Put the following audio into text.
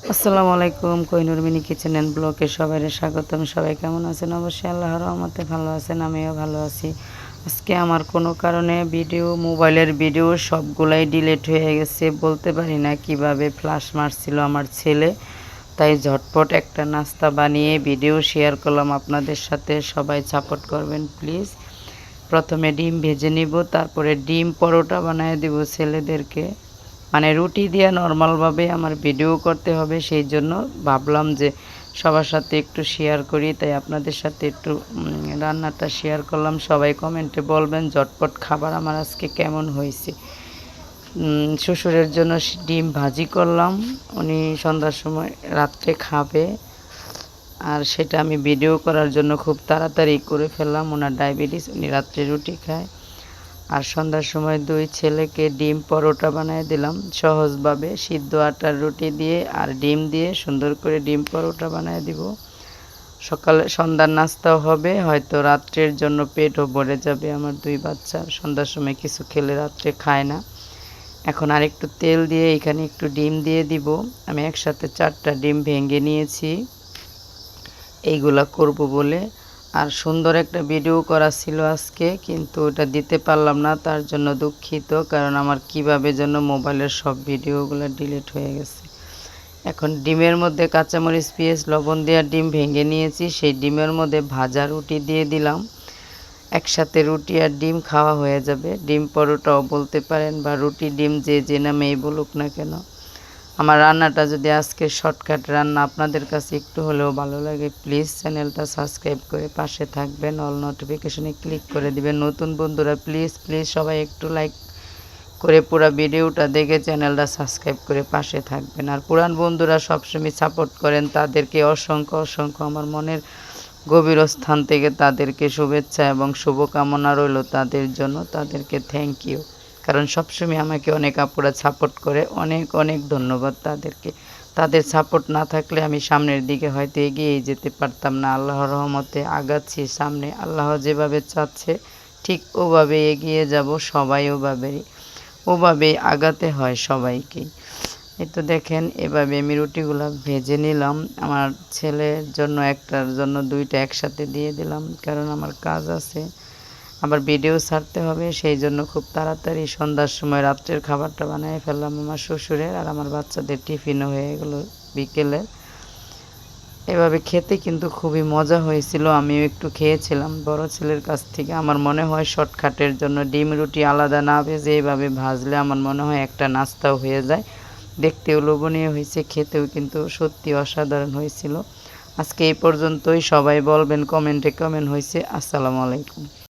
আসসালামু আলাইকুম, Kohinoor mini kitchen and ব্লগে সবাইকে স্বাগতম। সবাই কেমন আছেন? অবশ্যই আল্লাহর রহমতে ভালো আছেন, আমিও ভালো আছি। আজকে আমার কোনো কারণে মোবাইলের ভিডিও সবগুলাই ডিলিট হয়ে গেছে। বলতে পারি না কিভাবে ফ্লাশ মারছিল আমার ছেলে, তাই ঝটপট একটা নাস্তা বানিয়ে ভিডিও শেয়ার করলাম আপনাদের সাথে। সবাই সাপোর্ট করবেন প্লিজ। প্রথমে ডিম ভেজে নিব, তারপরে ডিম পরোটা বানিয়ে দেব ছেলেদেরকে। মানে রুটি দিয়ে নর্মালভাবে আমার ভিডিও করতে হবে, সেই জন্য ভাবলাম যে সবার সাথে একটু শেয়ার করি, তাই আপনাদের সাথে একটু রান্নাটা শেয়ার করলাম। সবাই কমেন্টে বলবেন ঝটপট খাবার আমার আজকে কেমন হয়েছে। শ্বশুরের জন্য ডিম ভাজি করলাম, উনি সন্ধ্যার সময় রাত্রে খাবে, আর সেটা আমি ভিডিও করার জন্য খুব তাড়াতাড়ি করে ফেললাম। ওনার ডায়াবেটিস, উনি রাত্রে রুটি খায়। আর সন্ধ্যার সময় দুই ছেলেকে ডিম পরোটা বানিয়ে দিলাম সহজভাবে, সিদ্ধ আটার রুটি দিয়ে আর ডিম দিয়ে সুন্দর করে ডিম পরোটা বানিয়ে দিব। সকালে সন্ধ্যার নাস্তাও হবে, হয়তো রাত্রের জন্য পেটও ভরে যাবে। আমার দুই বাচ্চা সন্ধ্যার সময় কিছু খেলে রাত্রে খায় না। এখন আর একটু তেল দিয়ে এখানে একটু ডিম দিয়ে দিব। আমি একসাথে 4টা ডিম ভেঙে নিয়েছি এইগুলা করব বলে। আর সুন্দর একটা ভিডিও করা ছিল আজকে, কিন্তু ওটা দিতে পারলাম না, তার জন্য দুঃখিত। কারণ আমার কিভাবে যেন মোবাইলের সব ভিডিওগুলো ডিলিট হয়ে গেছে। এখন ডিমের মধ্যে কাঁচামরিচ, পেঁয়াজ, লবণ দিয়ে ডিম ভেঙে নিয়েছি, সেই ডিমের মধ্যে ভাজা রুটি দিয়ে দিলাম। একসাথে রুটি আর ডিম খাওয়া হয়ে যাবে। ডিম পরোটাও বলতে পারেন, বা রুটি ডিম যে নামেই বলুক না কেন। আমার রান্নাটা যদি আজকে শর্টকাট রান্না আপনাদের কাছে একটু হলেও ভালো লাগে, প্লিজ চ্যানেলটা সাবস্ক্রাইব করে পাশে থাকবেন, অল নোটিফিকেশনে ক্লিক করে দিবেন। নতুন বন্ধুরা প্লিজ সবাই একটু লাইক করে পুরো ভিডিওটা দেখে চ্যানেলটা সাবস্ক্রাইব করে পাশে থাকবেন। আর পুরান বন্ধুরা সবসময় সাপোর্ট করেন, তাদেরকে অসংখ্য আমার মনের গভীর স্থান থেকে তাদেরকে শুভেচ্ছা এবং শুভকামনা রইল তাদের জন্য। তাদেরকে থ্যাংক ইউ, কারণ সবসময় আমাকে অনেক আপুরা সাপোর্ট করে। অনেক ধন্যবাদ তাদেরকে। তাদের সাপোর্ট না থাকলে আমি সামনের দিকে হয়তো এগিয়েই যেতে পারতাম না। আল্লাহর রহমতে আগাচ্ছি সামনে, আল্লাহ যেভাবে চাচ্ছে ঠিক ওভাবে এগিয়ে যাব। সবাই ওভাবেই আগাতে হয় সবাইকেই। এই তো দেখেন, এভাবে আমি রুটিগুলো ভেজে নিলাম। আমার ছেলের জন্য একটার জন্য দুইটা একসাথে দিয়ে দিলাম, কারণ আমার কাজ আছে, আবার ভিডিও ছাড়তে হবে, সেই জন্য খুব তাড়াতাড়ি সন্ধ্যার সময় রাত্রের খাবারটা বানিয়ে ফেললাম আমার শ্বশুরের। আর আমার বাচ্চাদের টিফিনও হয়ে গেল বিকেলে। এভাবে খেতে কিন্তু খুবই মজা হয়েছিল, আমিও একটু খেয়েছিলাম বড় ছেলের কাছ থেকে। আমার মনে হয় শর্টকাটের জন্য ডিম রুটি আলাদা না ভেজে এভাবে ভাজলে আমার মনে হয় একটা নাস্তাও হয়ে যায়। দেখতেও লোভনীয় হয়েছে, খেতেও কিন্তু সত্যি অসাধারণ হয়েছিল। আজকে এই পর্যন্তই। সবাই বলবেন কমেন্টে কেমন হয়েছে। আসসালামু আলাইকুম।